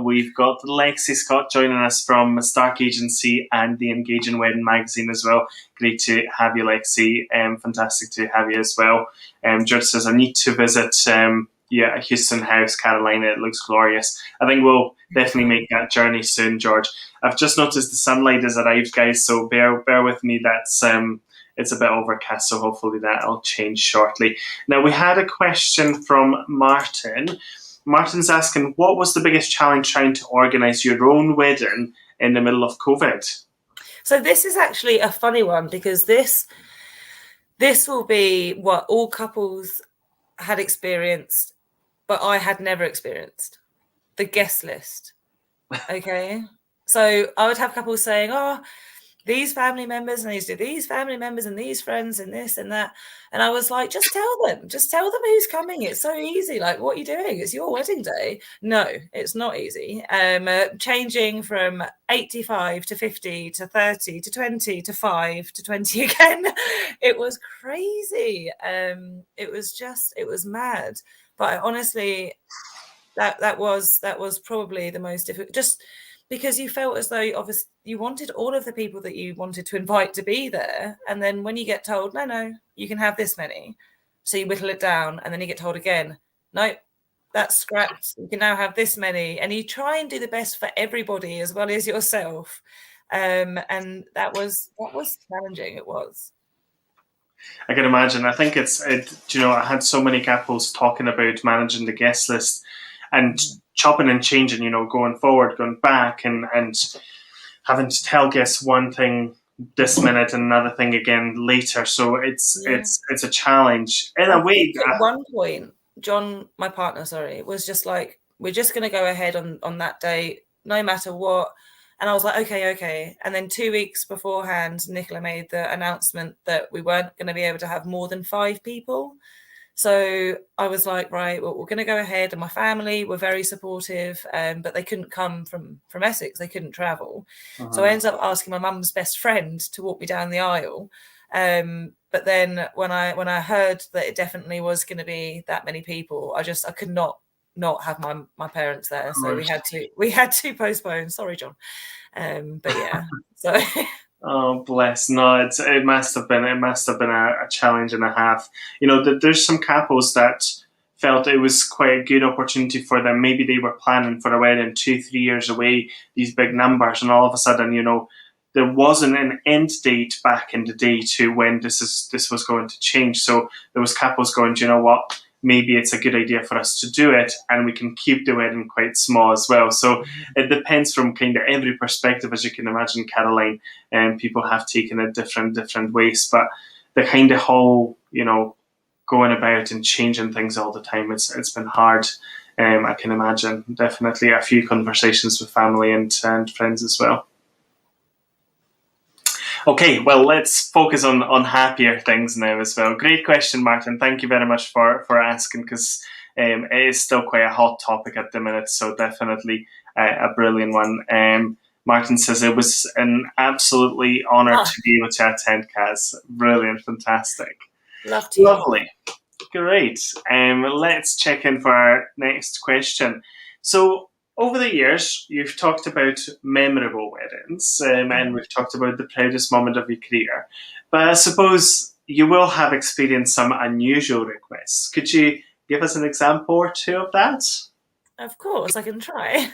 we've got Lexi Scott joining us from Stark Agency and the Engaging Wedding magazine as well. Great to have you, Lexi. Fantastic to have you as well. George says, I need to visit Houston House, Carolina. It looks glorious. I think we'll definitely make that journey soon, George. I've just noticed the sunlight has arrived, guys, so bear with me. That's it's a bit overcast, so hopefully that'll change shortly. Now, we had a question from Martin. Martin's asking, what was the biggest challenge trying to organise your own wedding in the middle of COVID? So this is actually a funny one, because this will be what all couples had experienced, but I had never experienced. The guest list. Okay. So I would have couples saying, oh, these family members, and these do these family members and these friends and this and that. And I was like, just tell them who's coming. It's so easy. Like, what are you doing? It's your wedding day. No, it's not easy. Changing from 85 to 50 to 30 to 20 to 5 to 20 again. It was crazy. It was mad. But honestly, that was probably the most difficult, just because you felt as though obviously you wanted all of the people that you wanted to invite to be there. And then when you get told, no, you can have this many. So you whittle it down, and then you get told again, no, that's scrapped. You can now have this many. And you try and do the best for everybody as well as yourself. And that was challenging. It was. I can imagine. I think I had so many couples talking about managing the guest list and chopping and changing, going forward, going back, and having to tell guests one thing this minute and another thing again later. So it's a challenge in a way. At one point, John, my partner, was just like, we're just going to go ahead on that day, no matter what. And I was like, okay. And then 2 weeks beforehand, Nicola made the announcement that we weren't going to be able to have more than 5 people. So I was like, right, well, we're going to go ahead. And my family were very supportive, but they couldn't come from Essex. They couldn't travel. Uh-huh. So I ended up asking my mum's best friend to walk me down the aisle. But then when I heard that it definitely was going to be that many people, I could not have my parents there. So we had to postpone. Sorry, John. But yeah, so... Oh, bless. No, it must have been a challenge and a half. There's some couples that felt it was quite a good opportunity for them. Maybe they were planning for a wedding 2-3 years away, these big numbers, and all of a sudden, there wasn't an end date back in the day to when this was going to change. So there was couples going, do you know what? Maybe it's a good idea for us to do it, and we can keep the wedding quite small as well. So it depends from kind of every perspective, as you can imagine, Caroline, and people have taken it different ways. But the kind of whole, going about and changing things all the time, it's been hard. I can imagine. Definitely a few conversations with family and friends as well. Okay, well, let's focus on happier things now as well. Great question, Martin. Thank you very much for asking, because it is still quite a hot topic at the minute, so definitely a brilliant one. Martin says, it was an absolutely honour to be able to attend, Kaz. Brilliant, fantastic. Lovely. Great. Let's check in for our next question. So, over the years, you've talked about memorable weddings, and we've talked about the proudest moment of your career. But I suppose you will have experienced some unusual requests. Could you give us an example or two of that? Of course, I can try.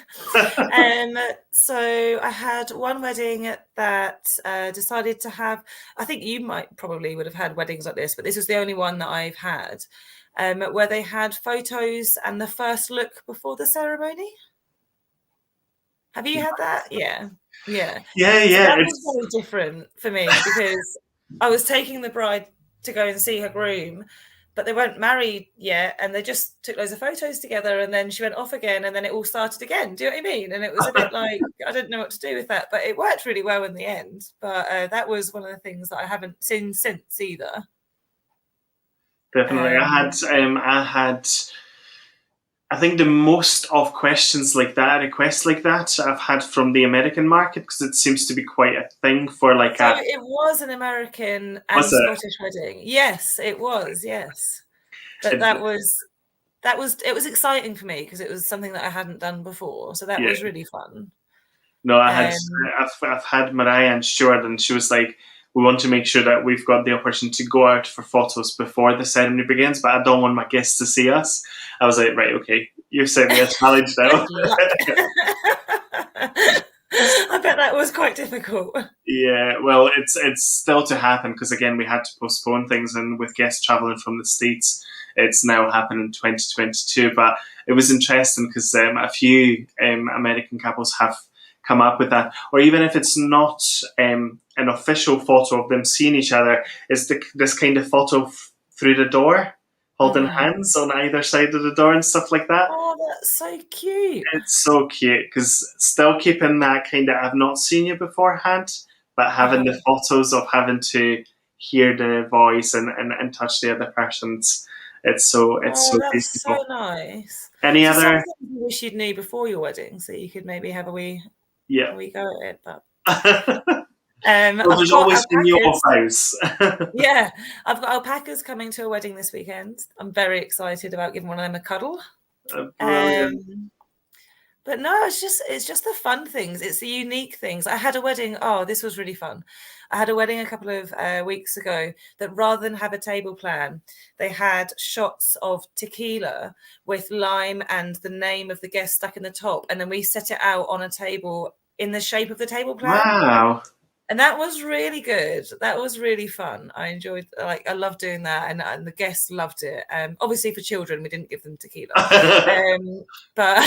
So I had one wedding that decided to have, I think you probably would have had weddings like this, but this was the only one that I've had, where they had photos and the first look before the ceremony. Have you had that? Yeah. So that was very different for me, because I was taking the bride to go and see her groom, but they weren't married yet, and they just took loads of photos together, and then she went off again, and then it all started again. Do you know what I mean? And it was a bit like, I didn't know what to do with that, but it worked really well in the end. But that was one of the things that I haven't seen since either. Definitely. I think the most of questions like that, requests like that, I've had from the American market, because it seems to be quite a thing for like so it was an American and Scottish wedding. Yes, it was. Yes, but it was exciting for me, because it was something that I hadn't done before. So that was really fun. No, I've had Mariah and Stuart, and she was like, we want to make sure that we've got the opportunity to go out for photos before the ceremony begins, but I don't want my guests to see us. I was like, right, okay, you've set me a challenge now. I bet that was quite difficult. Yeah, well, it's still to happen, because again, we had to postpone things, and with guests traveling from the States, it's now happened in 2022. But it was interesting, because a few American couples have come up with that, or even if it's not an official photo of them seeing each other, it's this kind of photo through the door, holding hands on either side of the door and stuff like that. Oh, that's so cute. It's so cute, because still keeping that kind of, I've not seen you beforehand, but having the photos of having to hear the voice and touch the other person's. It's so beautiful. That's so nice. Any other? Something you wish you'd knew before your wedding, so you could maybe have a wee go at it. But well, there's always been your vows. Yeah, I've got alpacas coming to a wedding this weekend. I'm very excited about giving one of them a cuddle. But no, it's just the fun things. It's the unique things. I had a wedding. Oh, this was really fun. I had a wedding a couple of weeks ago that, rather than have a table plan, they had shots of tequila with lime and the name of the guest stuck in the top, and then we set it out on a table in the shape of the table plan. Wow. And that was really good. That was really fun. I enjoyed, I love doing that, and the guests loved it. Obviously, for children, we didn't give them tequila, but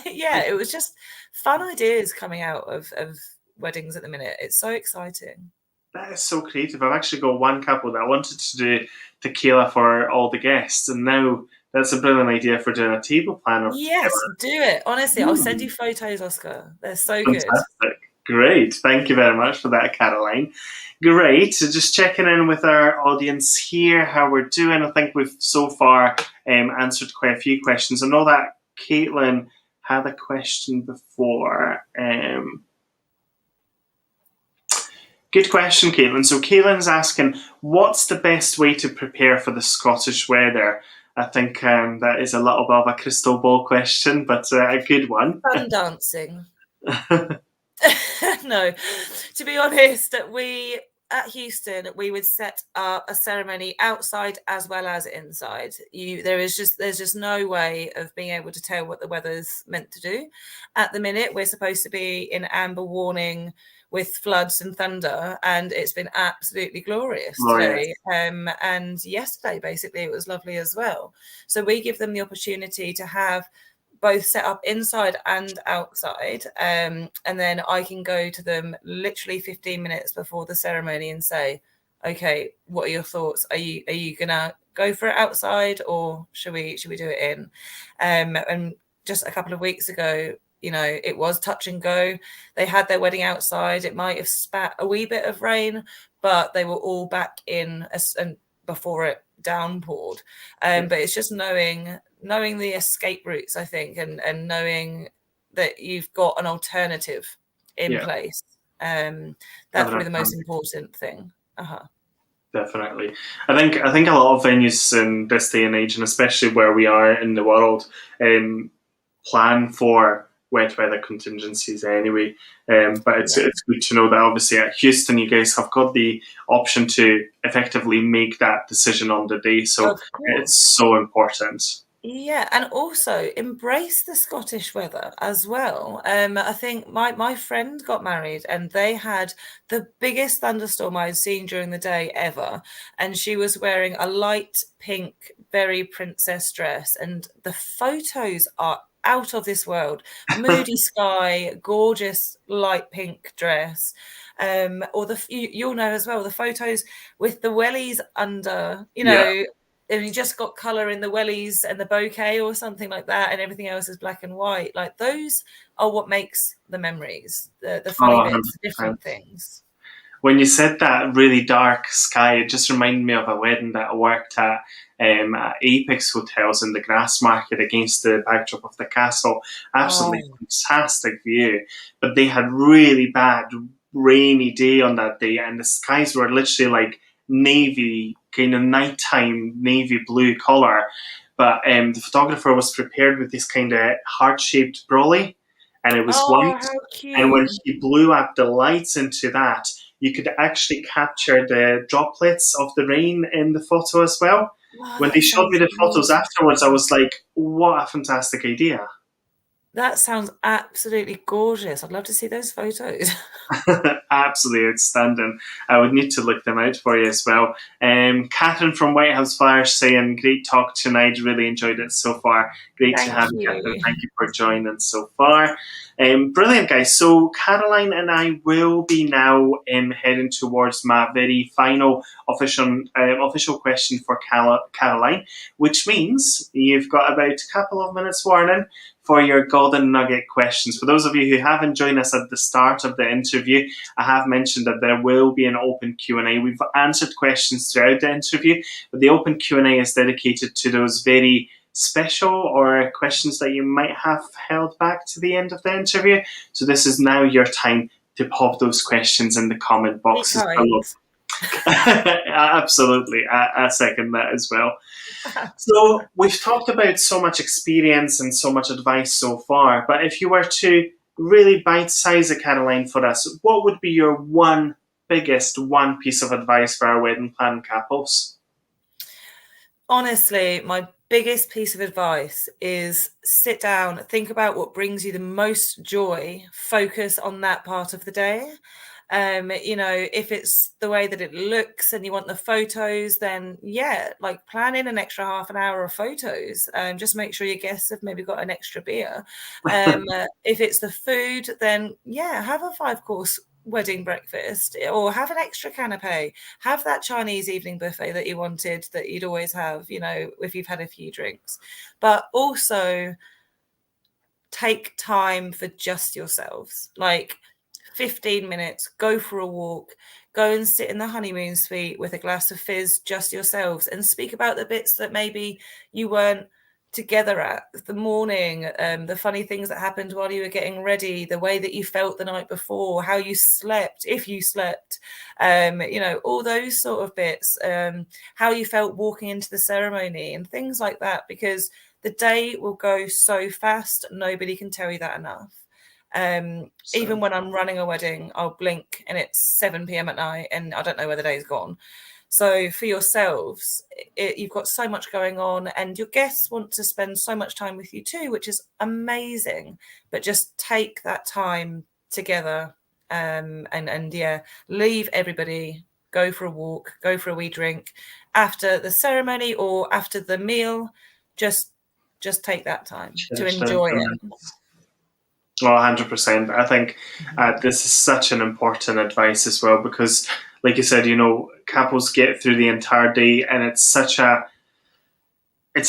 yeah, it was just fun ideas coming out of weddings at the minute. It's so exciting. That is so creative. I've actually got one couple that wanted to do tequila for all the guests, and now that's a brilliant idea for doing a table plan. Yes, do it. Honestly, I'll send you photos, Oscar. They're so fantastic. Good. Great. Thank you very much for that, Caroline. Great. So just checking in with our audience here, how we're doing. I think we've so far answered quite a few questions. I know that Caitlin had a question before. Good question, Caitlin. So Caitlin's asking, what's the best way to prepare for the Scottish weather? I think that is a little bit of a crystal ball question, but a good one. Fun dancing. No, to be honest, we at Houston, we would set up a ceremony outside as well as inside. There's just no way of being able to tell what the weather's meant to do. At the minute, we're supposed to be in amber warning with floods and thunder, and it's been absolutely glorious today. And yesterday, basically, it was lovely as well. So we give them the opportunity to have both set up inside and outside, and then I can go to them literally 15 minutes before the ceremony and say, okay, what are your thoughts? Are you gonna go for it outside, or should we do it in? And just a couple of weeks ago, you know, it was touch and go. They had their wedding outside. It might have spat a wee bit of rain, but they were all back in and before it downpoured. But it's just knowing the escape routes, I think, and knowing that you've got an alternative in place. That's probably the most important thing. Definitely. I think a lot of venues in this day and age, and especially where we are in the world, plan for wet weather contingencies anyway. But it's good to know that obviously at Houston you guys have got the option to effectively make that decision on the day. So it's so important. Yeah, and also embrace the Scottish weather as well. I think my friend got married and they had the biggest thunderstorm I'd seen during the day ever. And she was wearing a light pink, very princess dress. And the photos are out of this world. Moody sky, gorgeous light pink dress. Or you'll know as well, the photos with the wellies under, you know, and you just got colour in the wellies and the bouquet or something like that, and everything else is black and white. Like, those are what makes the memories, the funny bits, the different things. When you said that really dark sky, it just reminded me of a wedding that I worked at Apex Hotels in the Grassmarket against the backdrop of the castle. Absolutely fantastic view. But they had really bad rainy day on that day, and the skies were literally like navy, kind of nighttime navy blue colour. But the photographer was prepared with this kind of heart-shaped brolly, and it was white. And when he blew up the lights into that, you could actually capture the droplets of the rain in the photo as well. When they showed me the photos afterwards, I was like, what a fantastic idea. That sounds absolutely gorgeous. I'd love to see those photos. Absolutely outstanding. I would need to look them out for you as well. Catherine from White House Flyers saying, great talk tonight. Really enjoyed it so far. Great to have you, Catherine. Thank you for joining so far. Brilliant, guys. So Caroline and I will be now heading towards my very final official question for Caroline, which means you've got about a couple of minutes warning for your golden nugget questions. For those of you who haven't joined us at the start of the interview, I have mentioned that there will be an open Q&A. We've answered questions throughout the interview, but the open Q&A is dedicated to those very special or questions that you might have held back to the end of the interview. So this is now your time to pop those questions in the comment boxes below. Absolutely. I second that as well. So we've talked about so much experience and so much advice so far, but if you were to really bite-size it, Caroline, for us, what would be your biggest piece of advice for our wedding planning couples? Honestly, my biggest piece of advice is sit down, think about what brings you the most joy, focus on that part of the day. You know, if it's the way that it looks and you want the photos, then like plan in an extra half an hour of photos. Just make sure your guests have maybe got an extra beer. If it's the food, then have a 5-course wedding breakfast, or have an extra canapé, have that Chinese evening buffet that you wanted, that you'd always have, you know, if you've had a few drinks. But also take time for just yourselves, like 15 minutes, go for a walk, go and sit in the honeymoon suite with a glass of fizz, just yourselves, and speak about the bits that maybe you weren't together at, the morning, the funny things that happened while you were getting ready, the way that you felt the night before, how you slept, if you slept, you know, all those sort of bits, how you felt walking into the ceremony and things like that, because the day will go so fast. Nobody can tell you that enough. Even when I'm running a wedding, I'll blink and it's 7 p.m. at night and I don't know where the day's gone. So for yourselves, you've got so much going on and your guests want to spend so much time with you too, which is amazing. But just take that time together and yeah, leave everybody, go for a walk, go for a wee drink after the ceremony or after the meal. Just take that time to enjoy it. Well, 100%. I think this is such an important advice as well, because like you said, couples get through the entire day and it's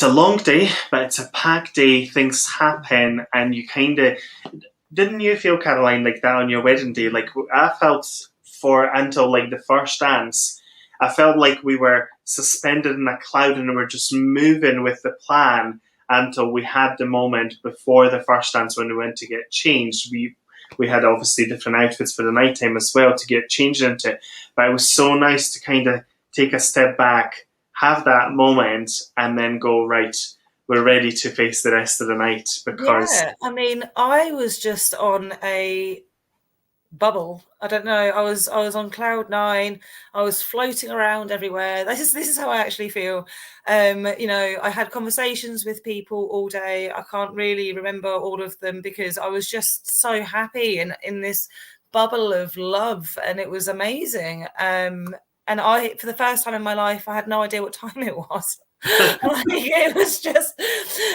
a long day, but it's a packed day. Things happen and you didn't you feel, Caroline, like that on your wedding day? Like I felt until like the first dance, I felt like we were suspended in a cloud and we were just moving with the plan until we had the moment before the first dance when we went to get changed. We had obviously different outfits for the nighttime as well to get changed into, but it was so nice to kind of take a step back, have that moment, and then go, right, we're ready to face the rest of the night. Because I mean, I was just on a bubble. I don't know. I was on cloud 9. I was floating around everywhere. This is how I actually feel. I had conversations with people all day. I can't really remember all of them because I was just so happy and in this bubble of love, and it was amazing. And I, for the first time in my life, I had no idea what time it was. It was just,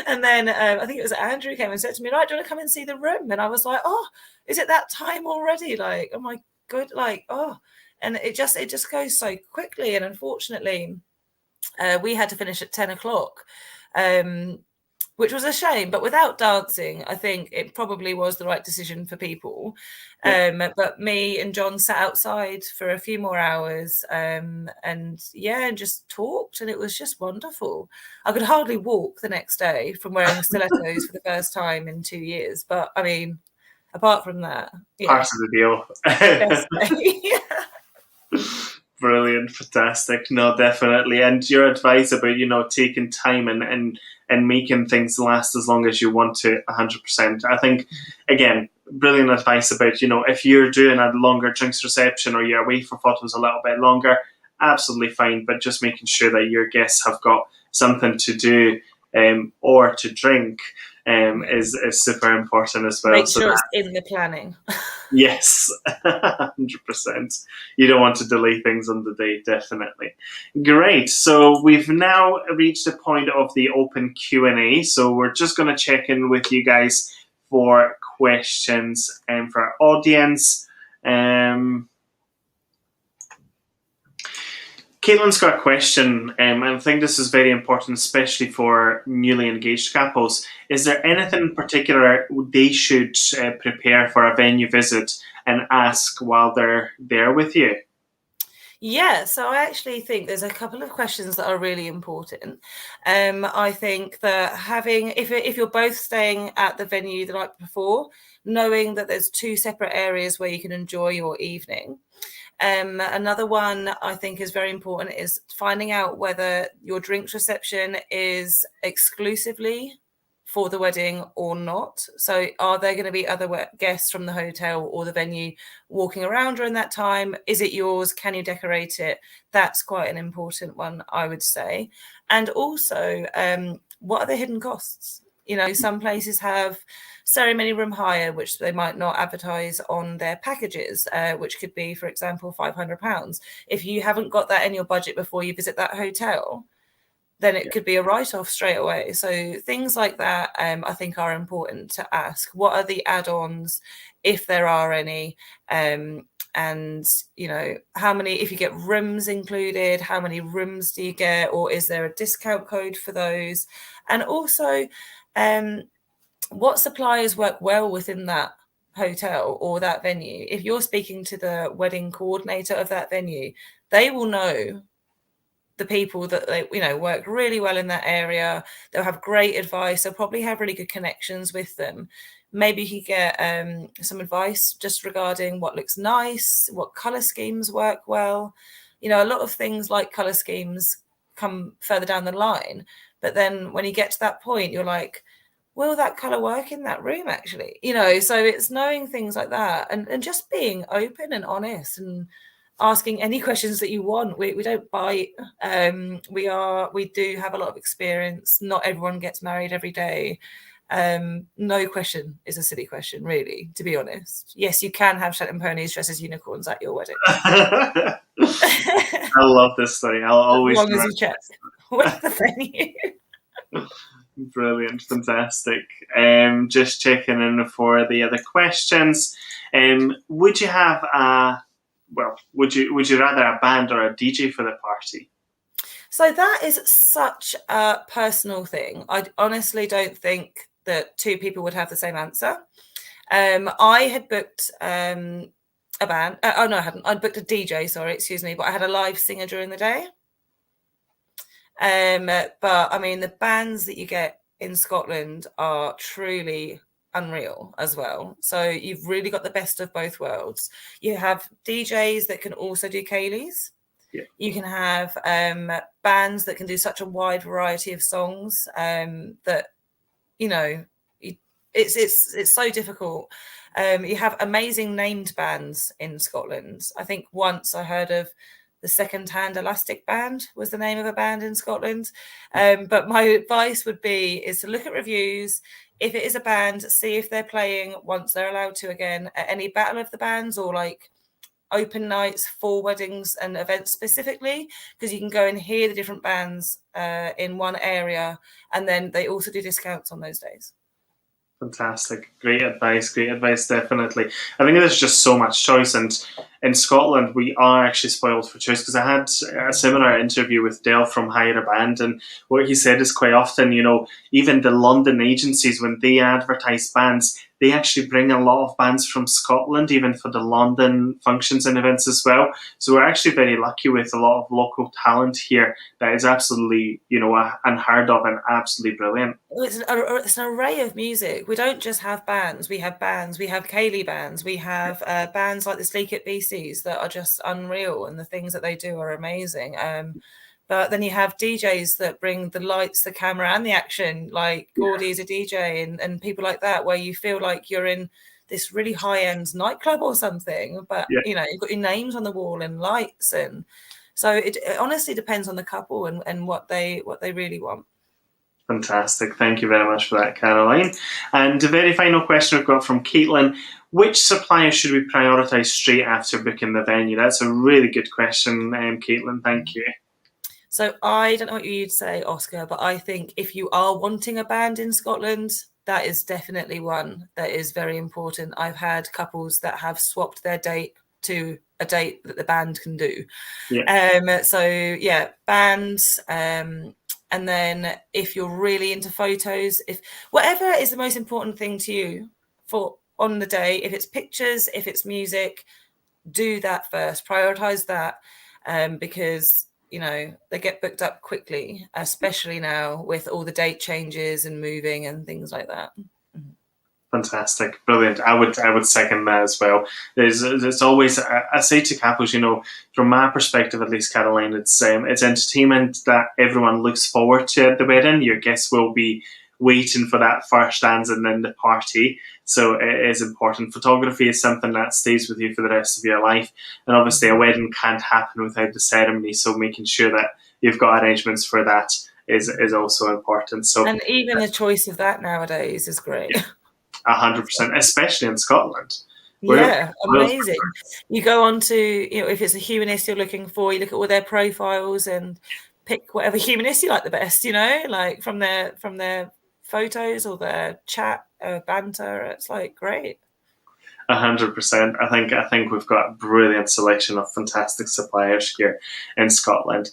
and then I think it was Andrew came and said to me, right, do you want to come and see the room? And I was like, oh, is it that time already? Like, oh my god, like, oh, and it just goes so quickly. And unfortunately, we had to finish at 10 o'clock, which was a shame. But without dancing, I think it probably was the right decision for people. But me and John sat outside for a few more hours, and just talked, and it was just wonderful. I could hardly walk the next day from wearing stilettos for the first time in 2 years. But I mean, apart from that, part of the deal. Brilliant, fantastic. No, definitely. And your advice about, taking time and making things last as long as you want to, 100%. I think, again, brilliant advice about, if you're doing a longer drinks reception or you're away for photos a little bit longer, absolutely fine. But just making sure that your guests have got something to do or to drink is super important as well. Make sure it's in the planning. Yes, 100%. You don't want to delay things on the day, definitely. Great. So we've now reached the point of the open Q&A. So we're just going to check in with you guys for questions and for our audience. Caitlin's got a question, and I think this is very important, especially for newly engaged couples. Is there anything in particular they should prepare for a venue visit and ask while they're there with you? Yeah, so I actually think there's a couple of questions that are really important. I think that if you're both staying at the venue the night before, knowing that there's 2 separate areas where you can enjoy your evening. Another one I think is very important is finding out whether your drinks reception is exclusively for the wedding or not. So are there going to be other guests from the hotel or the venue walking around during that time? Is it yours? Can you decorate it? That's quite an important one, I would say. And also, what are the hidden costs? Some places have ceremony room hire, which they might not advertise on their packages, which could be, for example, £500. If you haven't got that in your budget before you visit that hotel, then it could be a write-off straight away. So things like that, I think, are important to ask. What are the add-ons, if there are any? And, how many, if you get rooms included, how many rooms do you get? Or is there a discount code for those? And also, what suppliers work well within that hotel or that venue? If you're speaking to the wedding coordinator of that venue, they will know the people that they work really well in that area. They'll have great advice. They'll probably have really good connections with them. Maybe you get some advice just regarding what looks nice, what color schemes work well. A lot of things like color schemes come further down the line, but then when you get to that point, you're like, will that color work in that room actually? So it's knowing things like that and just being open and honest and asking any questions that you want. We don't bite. We do have a lot of experience. Not everyone gets married every day. No question is a silly question, really, to be honest. Yes, you can have Shetland ponies dressed as unicorns at your wedding. I love this story. I'll always, as long as you check with the venue. Brilliant, fantastic. Just checking in for the other questions. Would you have would you rather a band or a DJ for the party? So that is such a personal thing. I honestly don't think that two people would have the same answer. I had booked a band. Oh no, I hadn't. I'd booked a DJ. Sorry, excuse me. But I had a live singer during the day. But I mean, the bands that you get in Scotland are truly unreal as well. So you've really got the best of both worlds. You have DJs that can also do Cayleys. Yeah. You can have bands that can do such a wide variety of songs that, you know, it's so difficult. You have amazing named bands in Scotland. I think once I heard of the Second Hand Elastic Band was the name of a band in Scotland. But my advice would be to look at reviews. If it is a band, see if they're playing once they're allowed to again at any battle of the bands or like open nights for weddings and events specifically, because you can go and hear the different bands in one area, and then they also do discounts on those days. Fantastic. Great advice, definitely. I think there's just so much choice, and in Scotland we are actually spoiled for choice, because I had a similar interview with Dale from Hire a Band, and what he said is quite often, you know, even the London agencies, when they advertise bands, they actually bring a lot of bands from Scotland, even for the London functions and events as well. So we're actually very lucky with a lot of local talent here that is absolutely, you know, unheard of and absolutely brilliant. It's an array of music. We don't just have bands. We have Cayley bands. We have bands like the Sleek at BCs that are just unreal, and the things that they do are amazing. But then you have DJs that bring the lights, the camera, and the action, like Gordy's a DJ and people like that, where you feel like you're in this really high-end nightclub or something. But, you know, you've got your names on the wall and lights. And so it honestly depends on the couple and what they really want. Fantastic. Thank you very much for that, Caroline. And the very final question we've got from Caitlin: which supplier should we prioritise straight after booking the venue? That's a really good question, Caitlin. Thank you. So I don't know what you'd say, Oscar, but I think if you are wanting a band in Scotland, that is definitely one that is very important. I've had couples that have swapped their date to a date that the band can do. Bands. And then if you're really into photos, if whatever is the most important thing to you for on the day, if it's pictures, if it's music, do that first. Prioritize that, because you know, they get booked up quickly, especially now with all the date changes and moving and things like that. Fantastic, brilliant. I would second that as well. There's always, I say to couples, you know, from my perspective at least, Caroline, it's entertainment that everyone looks forward to at the wedding. Your guests will be waiting for that first dance and then the party. So it is important. Photography is something that stays with you for the rest of your life. And obviously a wedding can't happen without the ceremony. So making sure that you've got arrangements for that is also important. So, and even the choice of that nowadays is great. 100%, especially in Scotland. Amazing. You go on to, you know, if it's a humanist you're looking for, you look at all their profiles and pick whatever humanist you like the best, you know, like from their photos or their chat or banter. It's like great. 100%. I think we've got a brilliant selection of fantastic suppliers here in Scotland.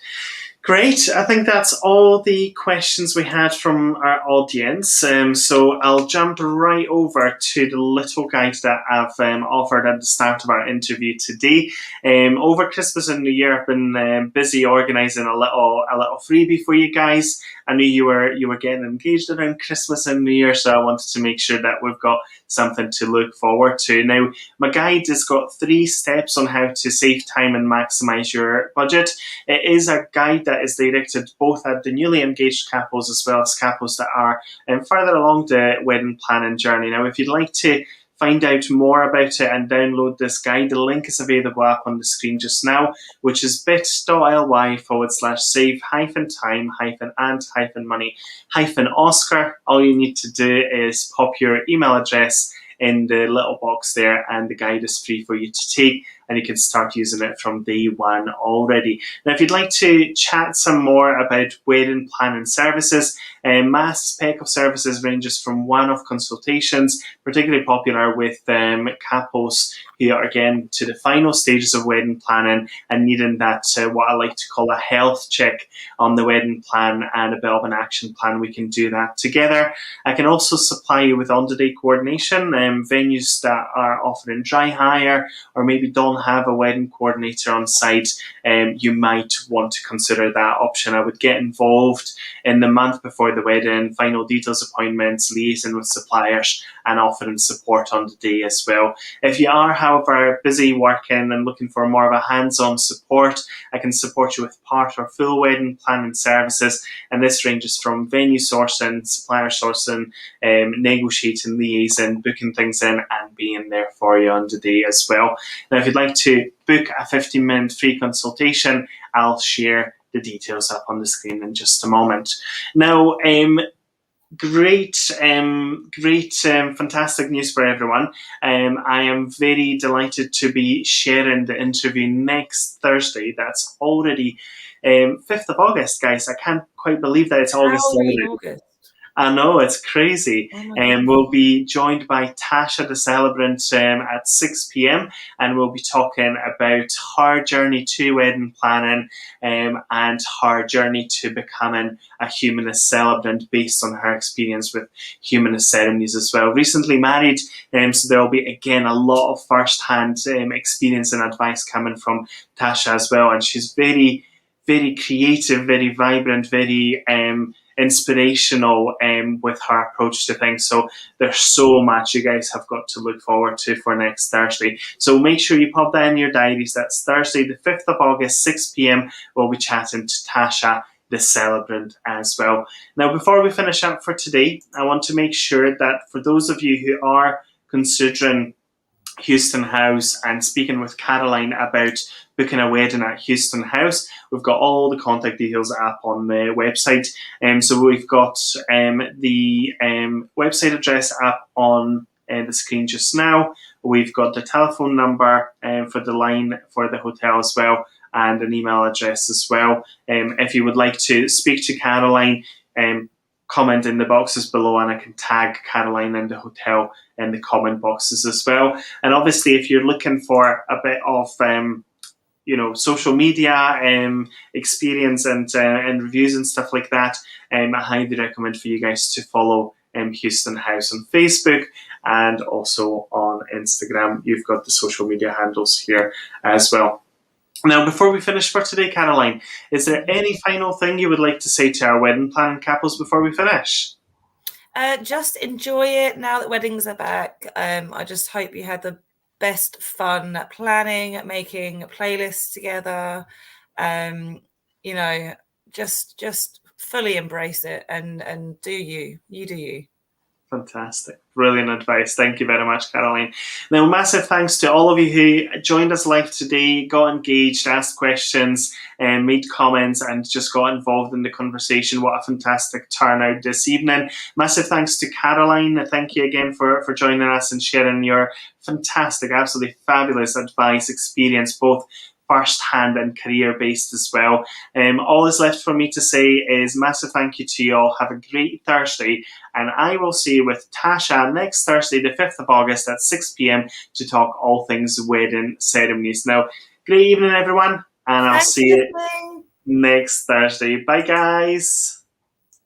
Great. I think that's all the questions we had from our audience. So I'll jump right over to the little guide that I've offered at the start of our interview today. Over Christmas and New Year, I've been busy organising a little freebie for you guys. I knew you were getting engaged around Christmas and New Year, so I wanted to make sure that we've got something to look forward to. Now, my guide has got 3 steps on how to save time and maximise your budget. It is a guide that is directed both at the newly engaged couples as well as couples that are further along the wedding planning journey. Now, if you'd like to find out more about it and download this guide, the link is available up on the screen just now, which is bit.ly/save-time-and-money-Oscar. All you need to do is pop your email address in the little box there, and the guide is free for you to take, and you can start using it from day one already. Now, if you'd like to chat some more about wedding planning services, Ma's spec of services ranges from one-off consultations, particularly popular with couples who are getting to the final stages of wedding planning and needing that, what I like to call a health check on the wedding plan and a bit of an action plan. We can do that together. I can also supply you with on-the-day coordination. Venues that are offering dry hire or maybe don't have a wedding coordinator on site, you might want to consider that option. I would get involved in the month before the wedding, final details appointments, liaising with suppliers, and offering support on the day as well. If you are, however, busy working and looking for more of a hands-on support, I can support you with part or full wedding planning services, and this ranges from venue sourcing, supplier sourcing, negotiating, liaising, booking things in, and being there for you on the day as well. Now, if you'd like to book a 15-minute free consultation, I'll share the details up on the screen in just a moment. Now, fantastic news for everyone. I am very delighted to be sharing the interview next Thursday. That's already 5th of August, guys. I can't quite believe that it's August already. I know, it's crazy. We'll be joined by Tasha, the celebrant, at 6 p.m. and we'll be talking about her journey to wedding planning and her journey to becoming a humanist celebrant based on her experience with humanist ceremonies as well. Recently married, so there will be, again, a lot of first-hand experience and advice coming from Tasha as well. And she's very, very creative, very vibrant, very inspirational with her approach to things. So there's so much you guys have got to look forward to for next Thursday. So make sure you pop that in your diaries. That's Thursday, the 5th of August, 6 p.m. We'll be chatting to Tasha, the celebrant, as well. Now, before we finish up for today, I want to make sure that for those of you who are considering Houston House and speaking with Caroline about booking a wedding at Houston House, we've got all the contact details up on the website. So we've got the website address up on the screen just now. We've got the telephone number for the line for the hotel as well, and an email address as well. If you would like to speak to Caroline, comment in the boxes below, and I can tag Caroline and the hotel in the comment boxes as well. And obviously, if you're looking for a bit of social media experience and reviews and stuff like that, I highly recommend for you guys to follow Houston House on Facebook and also on Instagram. You've got the social media handles here as well. Now, before we finish for today, Caroline, is there any final thing you would like to say to our wedding planning couples before we finish? Just enjoy it now that weddings are back. I just hope you had the best fun planning, making playlists together. Just fully embrace it and do you do you. Fantastic. Brilliant advice. Thank you very much, Caroline. Now, massive thanks to all of you who joined us live today, got engaged, asked questions, and made comments, and just got involved in the conversation. What a fantastic turnout this evening. Massive thanks to Caroline. Thank you again for joining us and sharing your fantastic, absolutely fabulous advice, experience, both first-hand and career-based as well. All is left for me to say is massive thank you to you all. Have a great Thursday, and I will see you with Tasha next Thursday, the 5th of August at 6 p.m. to talk all things wedding ceremonies. Now, great evening, everyone, and I'll see you next Thursday. Bye, guys.